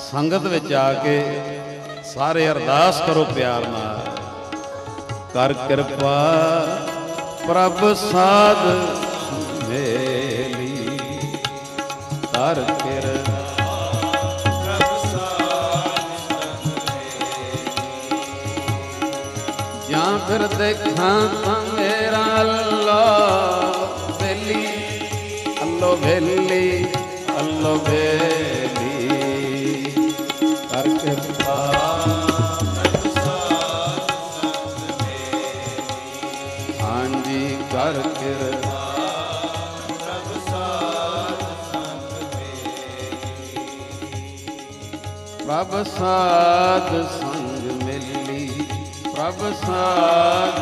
ਸੰਗਤ ਵਿੱਚ ਆ ਕੇ ਸਾਰੇ ਅਰਦਾਸ ਕਰੋ ਪਿਆਰ ਨਾਲ। ਕਰ ਕਿਰਪਾ ਪ੍ਰਭ ਸਾਧ ਮੇਲੀ, ਕਰ ਕਿਰਪਾ ਜਾਂ ਫਿਰ ਦੇਖਾਂ ਤਾਂ ਮੇਰਾ ਅੱਲਾ ਵੇਲੀ, ਅੱਲੋ ਵੇਲੀ, ਅੱਲੋ ਵੇਲੀ, ਕਰ ਕਿਰਪਾ ਹਾਂਜੀ ਕਰ ਕਿਰਪਾ ਪ੍ਰਭ ਸਾਧ ਸੰਗ ਮਿਲੀ, ਪ੍ਰਭ ਸਾਧ